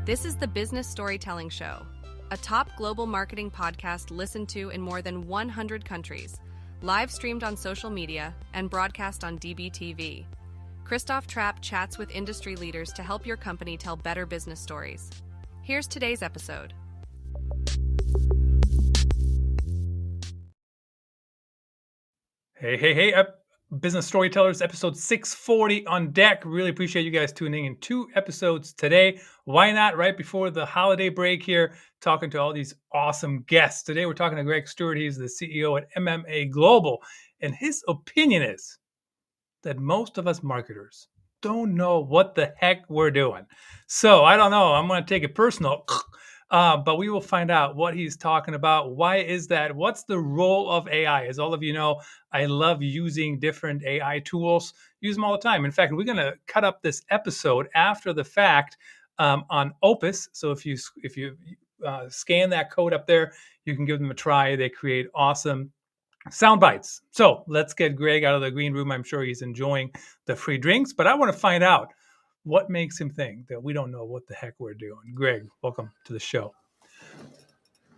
This is the Business Storytelling Show, a top global marketing podcast listened to in more than 100 countries, live streamed on social media, and broadcast on DBTV. Christoph Trappe chats with industry leaders to help your company tell better business stories. Here's today's episode. Hey, Business Storytellers, episode 640 on deck. Really appreciate you guys tuning in. 2 episodes today. Why not right before the holiday break here, talking to all these awesome guests. Today we're talking to Greg Stuart. He's the CEO at MMA Global. And his opinion is that most of us marketers don't know what the heck we're doing. So I don't know. I'm going to take it personal. But we will find out what he's talking about. Why is that? What's the role of AI? As all of you know, I love using different AI tools. Use them all the time. In fact, we're going to cut up this episode after the fact on Opus. So if you scan that code up there, you can give them a try. They create awesome sound bites. So let's get Greg out of the green room. I'm sure he's enjoying the free drinks, but I want to find out what makes him think that we don't know what the heck we're doing. Greg, welcome to the show.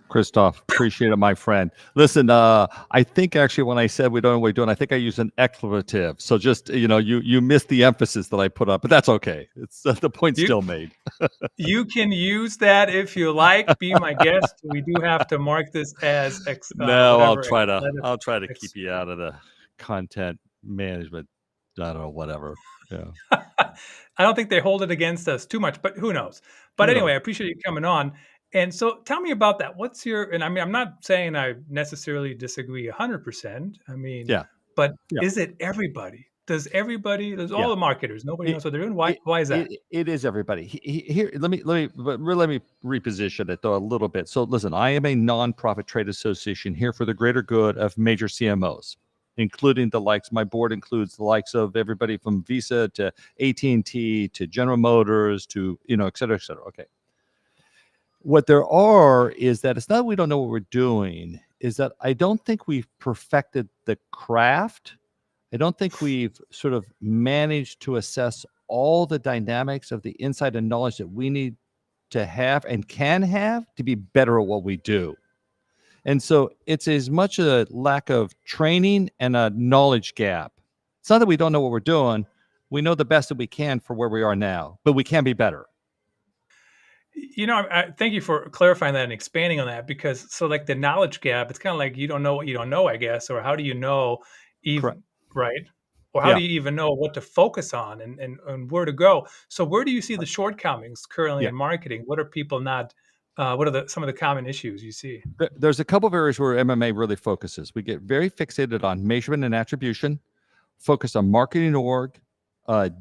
Christoph, appreciate it, my friend. Listen, I think actually when I said we don't know what we're doing, I think I used an expletive. So just, you missed the emphasis that I put up, but that's okay. It's the point's still made. You can use that if you like. Be my guest. We do have to mark this as no. I'll try to keep you out of the content management. I don't know, whatever. Yeah. I don't think they hold it against us too much, but who knows? But anyway, I appreciate you coming on. And so tell me about that. What's your, and I mean, I'm not saying I necessarily disagree 100%. I mean, but is it everybody? Does all the marketers, nobody knows what they're doing? Why is that? It is everybody. Here, let me reposition it though a little bit. So listen, I am a nonprofit trade association here for the greater good of major CMOs, including the likes, my board includes the likes of everybody from Visa to AT&T to General Motors to, et cetera, et cetera. Okay. What there are is that it's not that we don't know what we're doing, is that I don't think we've perfected the craft. I don't think we've sort of managed to assess all the dynamics of the insight and knowledge that we need to have and can have to be better at what we do. And so it's as much a lack of training and a knowledge gap. It's not that we don't know what we're doing. We know the best that we can for where we are now, but we can be better. I thank you for clarifying that and expanding on that, because so like the knowledge gap, it's kind of like you don't know what you don't know, I guess, or how do you know even, right? Or how do you even know what to focus on and where to go? So where do you see the shortcomings currently in marketing? What are people not, what are some of the common issues you see? There's a couple of areas where MMA really focuses. We get very fixated on measurement and attribution, focus on marketing org,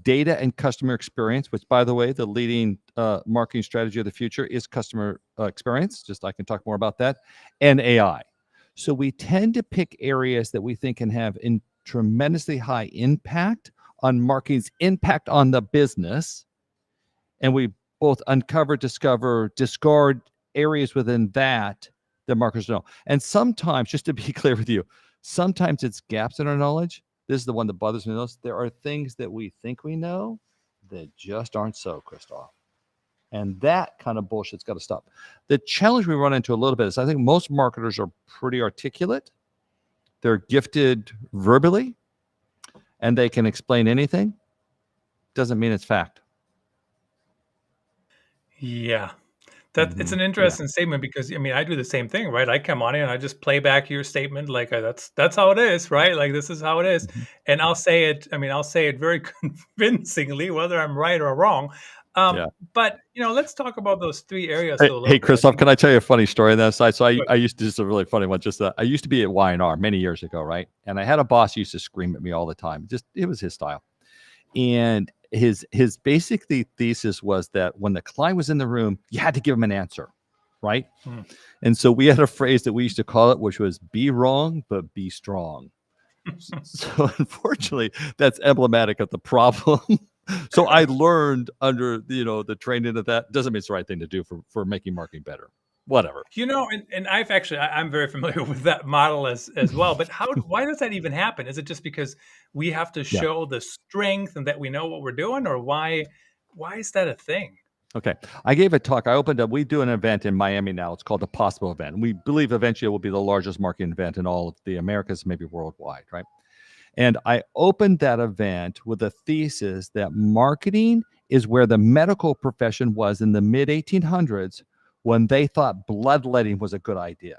data and customer experience, which, by the way, the leading marketing strategy of the future is customer experience. Just I can talk more about that, and AI. So we tend to pick areas that we think can have tremendously high impact on marketing's impact on the business, and we both uncover, discover, discard areas within that marketers know. And sometimes, just to be clear with you, sometimes it's gaps in our knowledge. This is the one that bothers me most. There are things that we think we know that just aren't so, Christoph. And that kind of bullshit's got to stop. The challenge we run into a little bit is I think most marketers are pretty articulate. They're gifted verbally, and they can explain anything. Doesn't mean it's fact. Yeah. It's an interesting statement, because I mean, I do the same thing, right? I come on in and I just play back your statement like that's how it is, right? Like this is how it is. And I'll say it very convincingly, whether I'm right or wrong. But let's talk about those 3 areas. Hey, Christoph, can I tell you a funny story on that side? So I used to, just a really funny one. I used to be at Y&R many years ago, right? And I had a boss who used to scream at me all the time. It was his style. And his basically thesis was that when the client was in the room, you had to give him an answer, right? And so we had a phrase that we used to call it, which was "be wrong, but be strong." So unfortunately, that's emblematic of the problem. So I learned under the training of that. Doesn't mean it's the right thing to do for making marketing better. Whatever. And I'm very familiar with that model as well. But why does that even happen? Is it just because we have to show the strength and that we know what we're doing, or why is that a thing? Okay. I gave a talk. I opened up, we do an event in Miami now. It's called the Possible Event. We believe eventually it will be the largest marketing event in all of the Americas, maybe worldwide, right? And I opened that event with a thesis that marketing is where the medical profession was in the mid 1800s when they thought bloodletting was a good idea.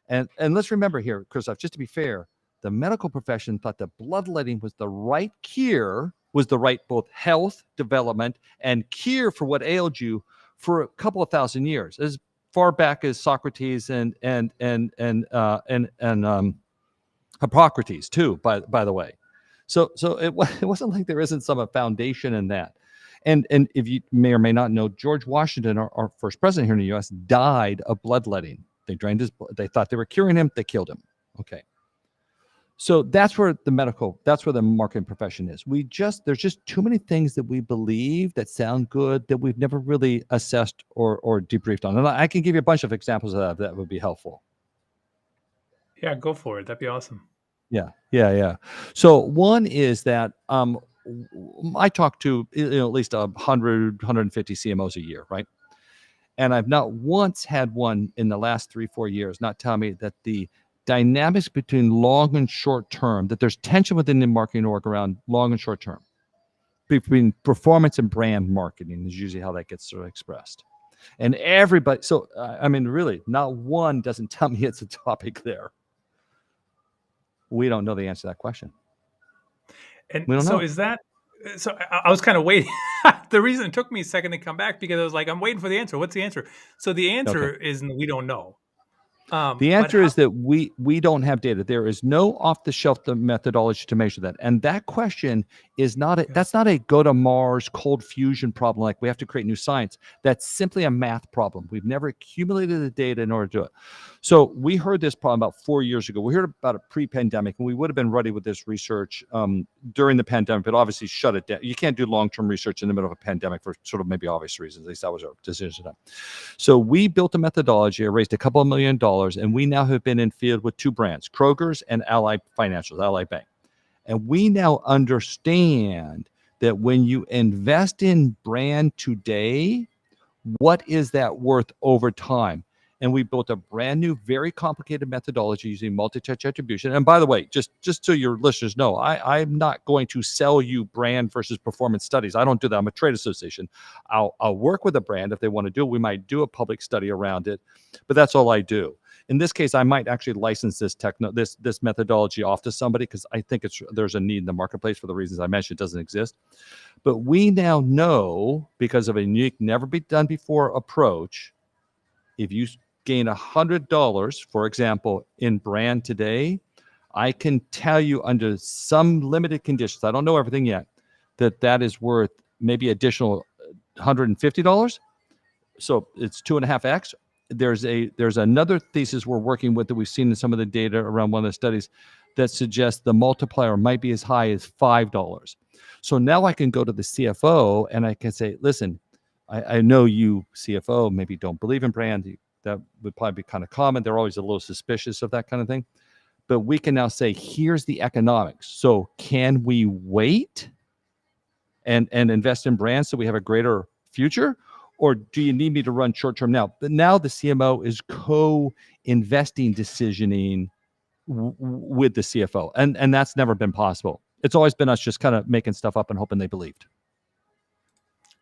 And let's remember here, Christoph, just to be fair, the medical profession thought that bloodletting was the right cure, was the right both health development and cure for what ailed you for a couple of thousand years, as far back as Socrates and Hippocrates too, by the way. So it wasn't like there isn't some foundation in that. And if you may or may not know, George Washington, our first president here in the U.S., died of bloodletting. They drained his blood. They thought they were curing him. They killed him. Okay. So that's where the marketing profession is. There's just too many things that we believe that sound good that we've never really assessed or debriefed on. And I can give you a bunch of examples of that if that would be helpful. Yeah, go for it. That'd be awesome. Yeah. So one is that I talk to at least 100, 150 CMOs a year, right? And I've not once had one in the last 3-4 years not tell me that the dynamics between long and short term, that there's tension within the marketing org around long and short term, between performance and brand marketing is usually how that gets sort of expressed. And everybody, so I mean, really, not one doesn't tell me it's a topic there. We don't know the answer to that question. And we don't so know. is that, so I was kind of waiting. The reason it took me a second to come back because I was like, I'm waiting for the answer. What's the answer? So the answer is we don't know. The answer is that we don't have data. There is no off-the-shelf methodology to measure that. And that question is that's not a go to Mars cold fusion problem, like we have to create new science. That's simply a math problem. We've never accumulated the data in order to do it. So we heard this problem about 4 years ago. We heard about it pre-pandemic, and we would have been ready with this research during the pandemic, but obviously shut it down. You can't do long-term research in the middle of a pandemic for sort of maybe obvious reasons. At least that was our decision at the time. So we built a methodology. I raised a couple of $1 million, and we now have been in field with 2 brands, Kroger's and Ally Financials, Ally Bank. And we now understand that when you invest in brand today, what is that worth over time? And we built a brand new, very complicated methodology using multi-touch attribution. And by the way, just so your listeners know, I'm not going to sell you brand versus performance studies. I don't do that. I'm a trade association. I'll work with a brand if they want to do it. We might do a public study around it, but that's all I do. In this case, I might actually license this methodology off to somebody because I think there's a need in the marketplace for the reasons I mentioned. It doesn't exist. But we now know, because of a unique, never be done before approach, if you gain $100, for example, in brand today, I can tell you under some limited conditions, I don't know everything yet, that is worth maybe additional $150. So it's 2.5x. There's another thesis we're working with that we've seen in some of the data around one of the studies that suggests the multiplier might be as high as $5. So now I can go to the CFO and I can say, listen, I know you CFO maybe don't believe in brand. That would probably be kind of common. They're always a little suspicious of that kind of thing. But we can now say, here's the economics. So can we wait and invest in brands so we have a greater future? Or do you need me to run short term now? But now the CMO is co-investing decisioning with the CFO. And that's never been possible. It's always been us just kind of making stuff up and hoping they believed.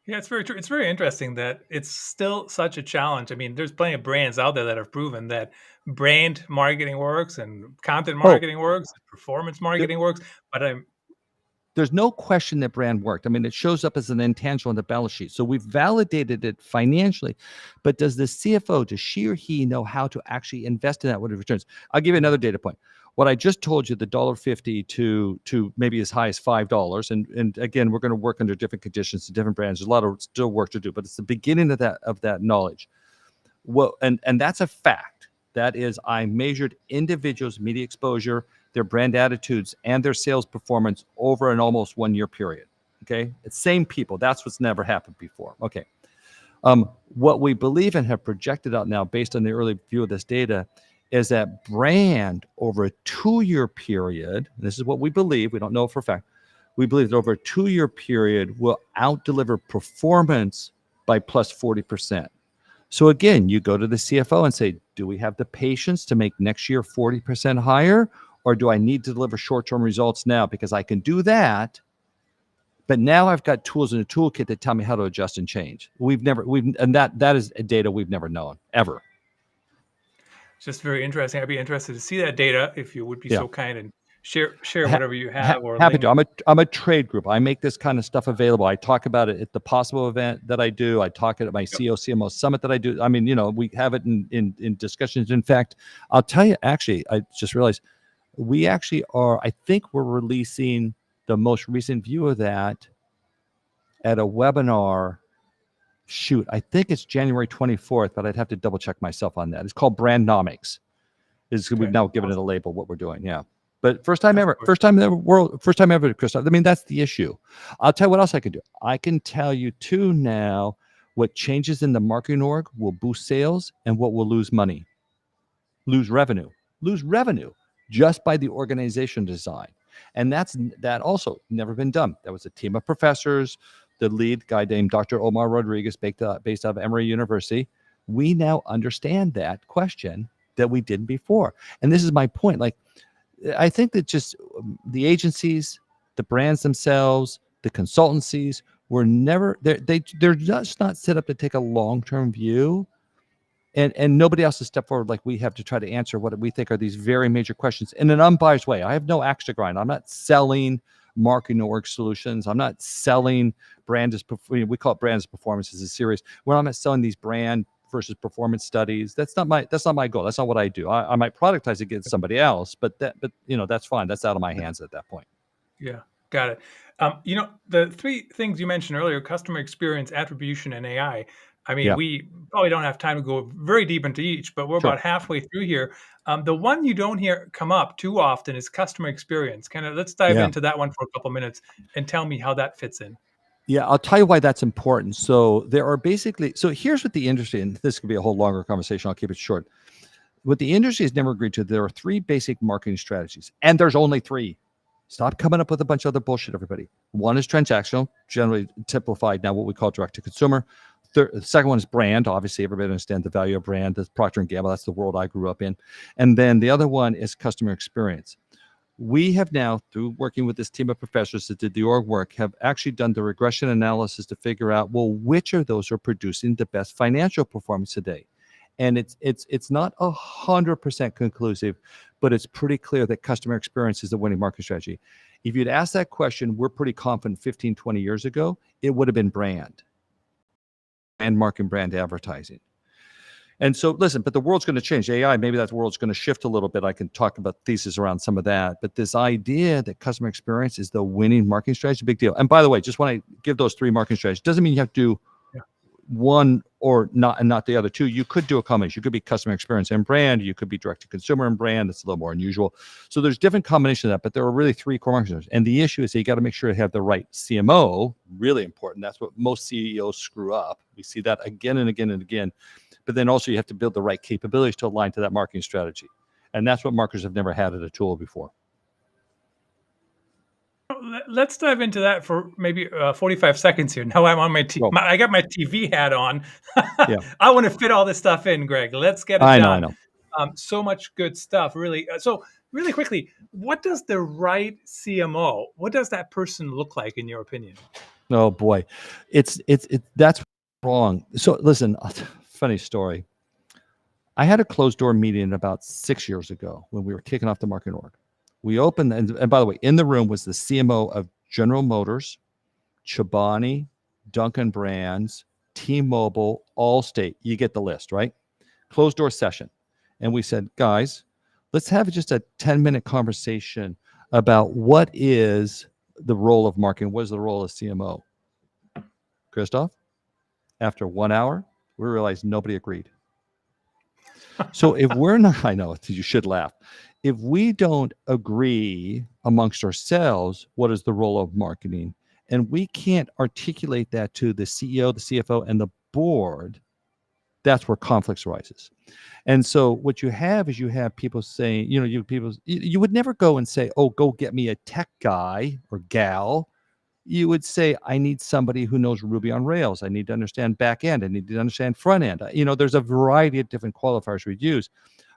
Yeah, it's very true. It's very interesting that it's still such a challenge. I mean, there's plenty of brands out there that have proven that brand marketing works and content marketing works, and performance marketing works. But there's no question that brand worked. I mean, it shows up as an intangible on the balance sheet. So we've validated it financially. But does the CFO, does she or he know how to actually invest in that with returns? I'll give you another data point. What I just told you, the $1.50 to maybe as high as $5. And again, we're going to work under different conditions to different brands. There's a lot of still work to do, but it's the beginning of that knowledge. Well, and that's a fact. That is, I measured individuals' media exposure, their brand attitudes, and their sales performance over an almost 1 year period. Okay, it's same people. That's what's never happened before. Okay, what we believe and have projected out now, based on the early view of this data, is that brand over a 2 year period. This is what we believe. We don't know for a fact. We believe that over a 2 year period will out-deliver performance by plus 40%. So again, you go to the CFO and say, do we have the patience to make next year 40% higher? Or do I need to deliver short-term results now? Because I can do that, but now I've got tools in a toolkit that tell me how to adjust and change. And that is a data we've never known, ever. It's just very interesting. I'd be interested to see that data if you would be so kind and share whatever you have or happy link. to. I'm a trade group. I make this kind of stuff available. I talk about it at the Possible event that I do. I talk at my CEO CMO summit that I do. I mean, we have it in discussions. In fact, I'll tell you, actually, I just realized we actually are, I think we're releasing the most recent view of that at a webinar. Shoot, I think it's January 24th, but I'd have to double check myself on that. It's called Brandnomics. We've now given it a label, what we're doing. Yeah. But first time ever, Christoph. I mean, that's the issue. I'll tell you what else I can do. I can tell you too now what changes in the marketing org will boost sales and what will lose revenue just by the organization design. And that also never been done. That was a team of professors, the lead guy named Dr. Omar Rodriguez, based out of Emory University. We now understand that question that we didn't before. And this is my point. Like, I think that just the agencies, the brands themselves, the consultancies were never, they're just not set up to take a long-term view. And nobody else has stepped forward like we have to try to answer what we think are these very major questions in an unbiased way. I have no axe to grind. I'm not selling marketing org solutions. I'm not selling we call it brands performance as a series. When I'm not selling these brand versus performance studies, that's not my goal. That's not what I do. I might productize against somebody else, but that's fine. That's out of my hands at that point. Yeah, got it. The three things you mentioned earlier: customer experience, attribution, and AI. I mean, we probably don't have time to go very deep into each, but we're about halfway through here. The one you don't hear come up too often is customer experience. Let's dive into that one for a couple minutes and tell me how that fits in. Yeah, I'll tell you why that's important. So here's what the industry, and this could be a whole longer conversation, I'll keep it short. What the industry has never agreed to, there are three basic marketing strategies, and there's only three. Stop coming up with a bunch of other bullshit, everybody. One is transactional, generally typified now what we call direct to consumer. The second one is brand. Obviously, everybody understands the value of brand. That's Procter & Gamble. That's the world I grew up in. And then the other one is customer experience. We have now, through working with this team of professors that did the org work, have actually done the regression analysis to figure out, well, which of those are producing the best financial performance today? And it's not 100% conclusive, but it's pretty clear that customer experience is the winning market strategy. If you'd asked that question, we're pretty confident 15, 20 years ago, it would have been brand marketing, brand advertising. And so listen, but the world's going to change. AI, maybe that world's going to shift a little bit. I can talk about thesis around some of that. But this idea that customer experience is the winning marketing strategy, big deal. And by the way, just want to give those three marketing strategies. Doesn't mean you have to do one or not and not the other two. You could do a combination. You could be customer experience and brand. You could be direct to consumer and brand. It's a little more unusual. So there's different combinations of that, but there are really three core marketing strategies. And the issue is that you got to make sure you have the right CMO. Really important. That's what most CEOs screw up. We see that again and again and again. But then also you have to build the right capabilities to align to that marketing strategy. And that's what marketers have never had as a tool before. Let's dive into that for maybe 45 seconds here. Now I'm on I got my TV hat on. I want to fit all this stuff in, Greg. Let's get it done. I know. So much good stuff, really. So really quickly, what does the right CMO, what does that person look like in your opinion? Oh boy, that's wrong. So listen, funny story. I had a closed door meeting about 6 years ago when we were kicking off the marketing org. We opened, and by the way, in the room was the CMO of General Motors, Chobani, Dunkin' Brands, T-Mobile, Allstate. You get the list, right? Closed door session. And we said, guys, let's have just a 10-minute conversation about what is the role of marketing? What is the role of CMO? Christoph, after 1 hour, we realized nobody agreed. So if we're not, I know, you should laugh. If we don't agree amongst ourselves, what is the role of marketing, and we can't articulate that to the CEO, the CFO, and the board, that's where conflicts arises. And so what you have is people saying, you would never go and say, oh, go get me a tech guy or gal you would say, I need somebody who knows Ruby on Rails. I need to understand back end. I need to understand front end. There's a variety of different qualifiers we'd use.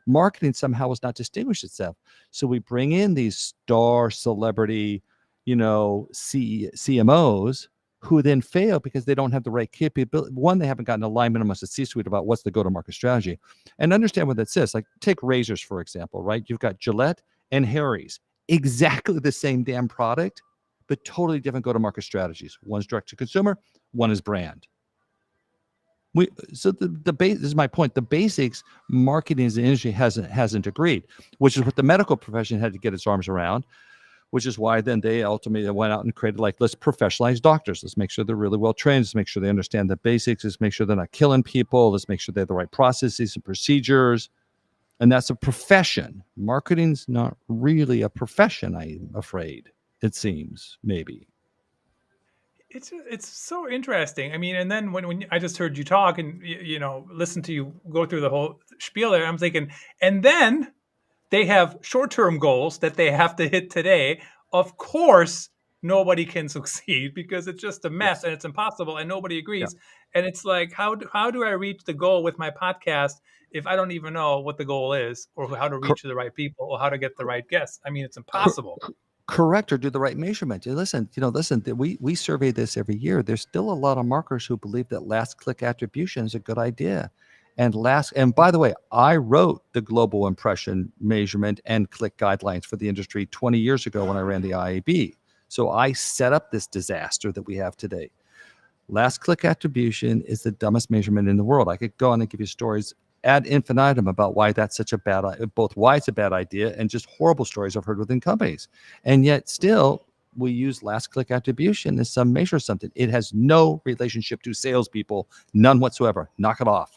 Marketing somehow has not distinguished itself. So we bring in these star celebrity, CMOs who then fail because they don't have the right capability. One, they haven't gotten alignment amongst the C-suite about what's the go-to-market strategy. And understand what that says. Like, take razors, for example, right? You've got Gillette and Harry's, exactly the same damn product, but totally different go-to-market strategies. One's direct to consumer, one is brand. The base, this is my point. The basics, marketing as an industry hasn't agreed, which is what the medical profession had to get its arms around, which is why then they ultimately went out and created, like, let's professionalize doctors. Let's make sure they're really well trained. Let's make sure they understand the basics. Let's make sure they're not killing people. Let's make sure they have the right processes and procedures. And that's a profession. Marketing's not really a profession, I'm afraid. It seems, maybe. It's so interesting. I mean, and then when I just heard you talk and listen to you go through the whole spiel there, I'm thinking, and then they have short-term goals that they have to hit today. Of course, nobody can succeed because it's just a mess and it's impossible and nobody agrees. Yeah. And it's like, how do I reach the goal with my podcast if I don't even know what the goal is, or how to reach the right people, or how to get the right guests? I mean, it's impossible. Correct, or do the right measurement. Listen, we survey this every year. There's still a lot of marketers who believe that last click attribution is a good idea. And by the way, I wrote the global impression measurement and click guidelines for the industry 20 years ago when I ran the IAB. So I set up this disaster that we have today. Last click attribution is the dumbest measurement in the world. I could go on and give you stories ad infinitum about why that's such a both why it's a bad idea and just horrible stories I've heard within companies. And yet still we use last click attribution as some measure of something. It has no relationship to salespeople, none whatsoever. Knock it off.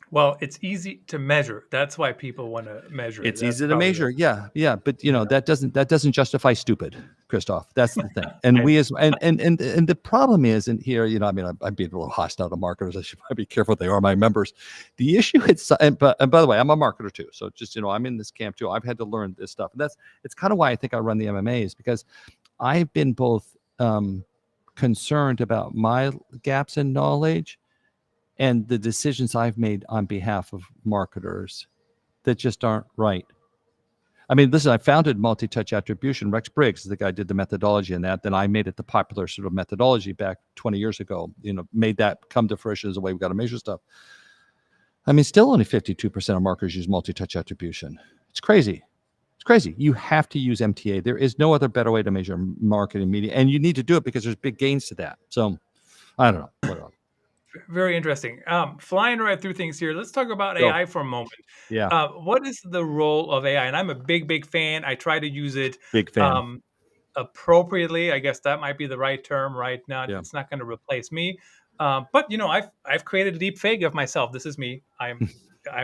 Well, it's easy to measure. That's why people want to measure. It's easy to measure. Yeah. But that doesn't justify stupid, Christoph. That's the thing. And we and the problem is, and here, I'm being a little hostile to marketers. I should probably be careful. They are my members. The issue and by the way, I'm a marketer too. So just, I'm in this camp too. I've had to learn this stuff. And it's kind of why I think I run the MMA, is because I've been both concerned about my gaps in knowledge and the decisions I've made on behalf of marketers that just aren't right. I mean, listen, I founded multi-touch attribution. Rex Briggs is the guy who did the methodology in that. Then I made it the popular sort of methodology back 20 years ago, made that come to fruition as a way we've got to measure stuff. I mean, still only 52% of marketers use multi-touch attribution. It's crazy. It's crazy. You have to use MTA. There is no other better way to measure marketing media. And you need to do it because there's big gains to that. So I don't know. Whatever. Very interesting. Flying right through things here. Let's talk about AI for a moment. Yeah. What is the role of AI? And I'm a big fan. I try to use it appropriately. I guess that might be the right term, right? Now, it's not going to replace me. But I've created a deep fake of myself. This is me. I'm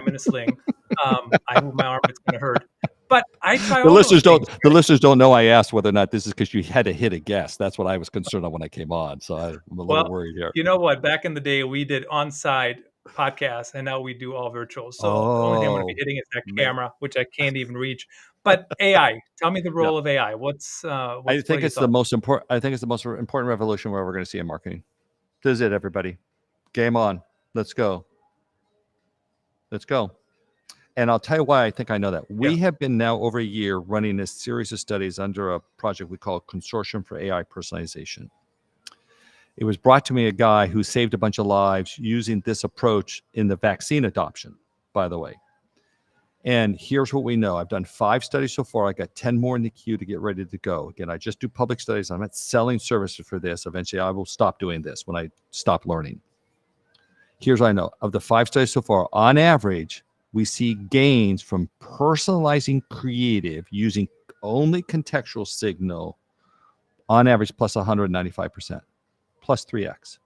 in a sling. I move my arm. It's going to hurt. But I try. The listeners don't know I asked whether or not this is because you had to hit a guest. That's what I was concerned of when I came on. So I'm a little worried here. You know what? Back in the day, we did on-site podcasts, and now we do all virtual. So the only thing I'm going to be hitting is that camera, which I can't even reach. But AI, tell me the role of AI. I think it's the most important. I think it's the most important revolution we're ever going to see in marketing. This is it, everybody. Game on. Let's go. And I'll tell you why I think I know that. We have been now over a year running a series of studies under a project we call Consortium for AI Personalization. It was brought to me a guy who saved a bunch of lives using this approach in the vaccine adoption, by the way. And here's what we know. I've done 5 studies so far. I got 10 more in the queue to get ready to go. Again, I just do public studies. I'm not selling services for this. Eventually, I will stop doing this when I stop learning. Here's what I know. Of the 5 studies so far, on average, we see gains from personalizing creative using only contextual signal, on average, plus 195%, plus 3x.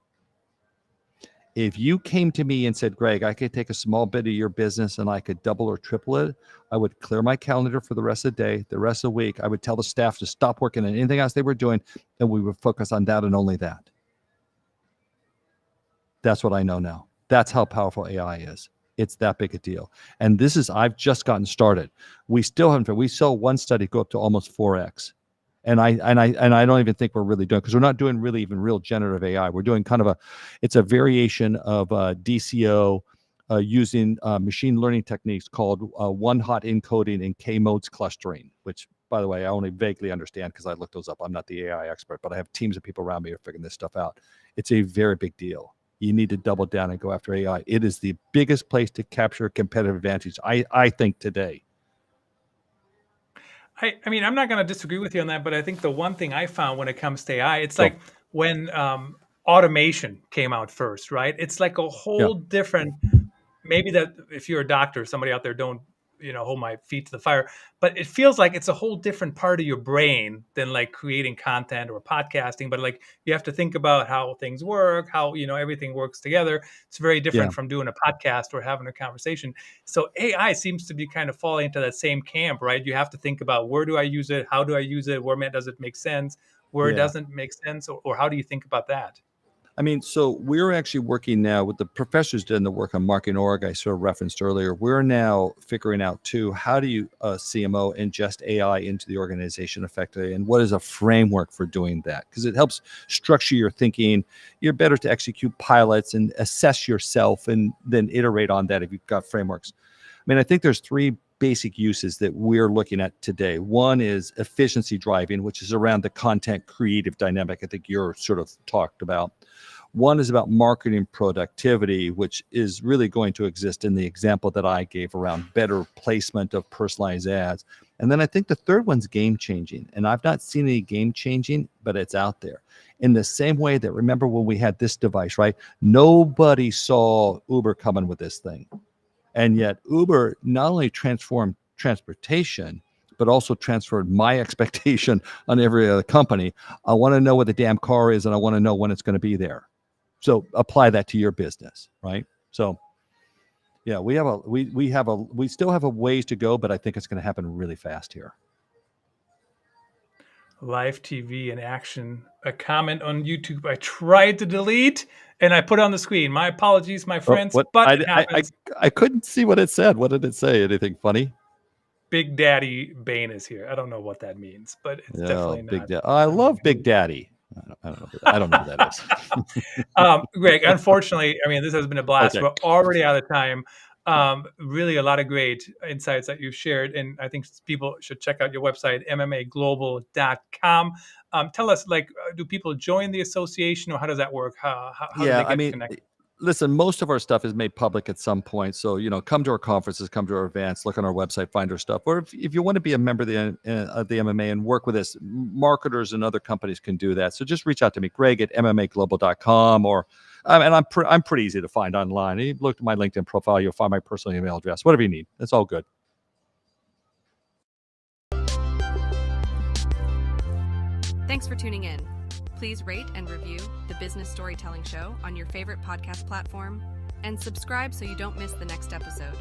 If you came to me and said, Greg, I could take a small bit of your business and I could double or triple it, I would clear my calendar for the rest of the day, the rest of the week. I would tell the staff to stop working on anything else they were doing, and we would focus on that and only that. That's what I know now. That's how powerful AI is. It's that big a deal. And I've just gotten started. We still haven't, we saw one study go up to almost 4x. And I don't even think we're really doing, because we're not doing really even real generative AI. We're doing kind of it's a variation of DCO using machine learning techniques called one-hot encoding and K-modes clustering, which, by the way, I only vaguely understand because I looked those up. I'm not the AI expert, but I have teams of people around me who are figuring this stuff out. It's a very big deal. You need to double down and go after AI. It is the biggest place to capture competitive advantage, I think, today. I mean, I'm not going to disagree with you on that, but I think the one thing I found when it comes to AI, it's like when automation came out first, right? It's like a whole different, maybe that if you're a doctor, somebody out there, don't, hold my feet to the fire, but it feels like it's a whole different part of your brain than like creating content or podcasting. But like, you have to think about how things work, how, everything works together. It's very different from doing a podcast or having a conversation. So AI seems to be kind of falling into that same camp, right? You have to think about, where do I use it? How do I use it? Where does it make sense? Where it doesn't make sense? Or how do you think about that? I mean, so we're actually working now with the professors doing the work on marketing org I sort of referenced earlier. We're now figuring out too, how do you CMO ingest AI into the organization effectively, and what is a framework for doing that? Because it helps structure your thinking. You're better to execute pilots and assess yourself and then iterate on that if you've got frameworks. I mean, I think there's three basic uses that we're looking at today. One is efficiency driving, which is around the content creative dynamic I think you're sort of talked about. One is about marketing productivity, which is really going to exist in the example that I gave around better placement of personalized ads. And then I think the third one's game changing. And I've not seen any game changing, but it's out there. In the same way that, remember when we had this device, right? Nobody saw Uber coming with this thing. And yet Uber not only transformed transportation, but also transferred my expectation on every other company. I want to know what the damn car is, and I want to know when it's going to be there. So apply that to your business, right? So yeah, we still have a ways to go, but I think it's going to happen really fast here. Live TV in action. A comment on YouTube I tried to delete and I put on the screen. My apologies, my friends. But it happens. I couldn't see what it said. What did it say? Anything funny? Big Daddy Bane is here. I don't know what that means, but it's definitely not. Big Daddy. I love Big Daddy. I don't know who that is. Greg, unfortunately, I mean, this has been a blast. Okay. We're already out of time. Really a lot of great insights that you've shared. And I think people should check out your website, MMAglobal.com. Tell us, do people join the association, or how does that work? How do they get connected? Listen, most of our stuff is made public at some point. So, come to our conferences, come to our events, look on our website, find our stuff. Or if you want to be a member of the MMA and work with us, marketers and other companies can do that. So just reach out to me, Greg at MMAglobal.com, and I'm pretty easy to find online. You look at my LinkedIn profile, you'll find my personal email address, whatever you need. That's all good. Thanks for tuning in. Please rate and review the Business Storytelling Show on your favorite podcast platform, and subscribe so you don't miss the next episode.